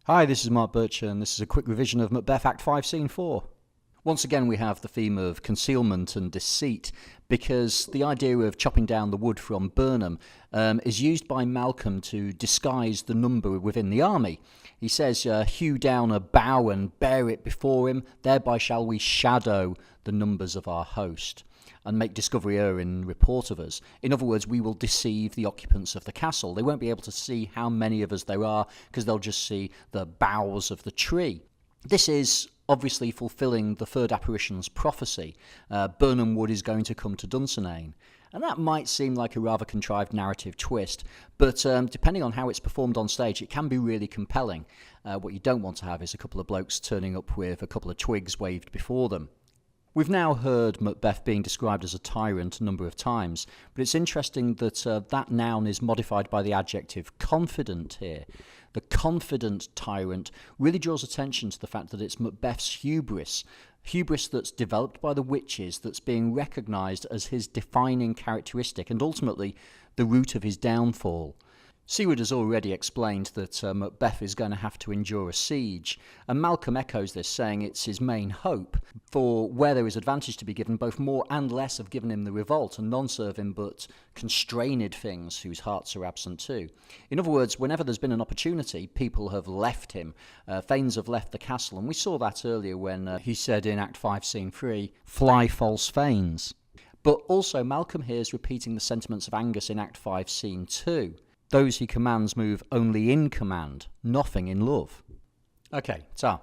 Hi, this is Mark Birch, and this is a quick revision of Macbeth Act 5, Scene 4. Once again, we have the theme of concealment and deceit, because the idea of chopping down the wood from Burnham is used by Malcolm to disguise the number within the army. He says, hew down a bough and bear it before him, thereby shall we shadow the numbers of our host, and make discovery err in report of us. In other words, we will deceive the occupants of the castle. They won't be able to see how many of us there are, because they'll just see the boughs of the tree. This is obviously fulfilling the third apparition's prophecy. Burnham Wood is going to come to Dunsinane. And that might seem like a rather contrived narrative twist, but depending on how it's performed on stage, it can be really compelling. What you don't want to have is a couple of blokes turning up with a couple of twigs waved before them. We've now heard Macbeth being described as a tyrant a number of times, but it's interesting that that noun is modified by the adjective confident here. The confident tyrant really draws attention to the fact that it's Macbeth's hubris that's developed by the witches, that's being recognised as his defining characteristic and ultimately the root of his downfall. Seward has already explained that Macbeth is going to have to endure a siege, and Malcolm echoes this, saying it's his main hope, for where there is advantage to be given, both more and less have given him the revolt, and none serve him but constrained things whose hearts are absent too. In other words, whenever there's been an opportunity, people have left him. Thanes have left the castle, and we saw that earlier when he said in Act 5, Scene 3, "Fly false Thanes." But also Malcolm here is repeating the sentiments of Angus in Act 5, Scene 2. Those he commands move only in command, nothing in love. Okay, ta.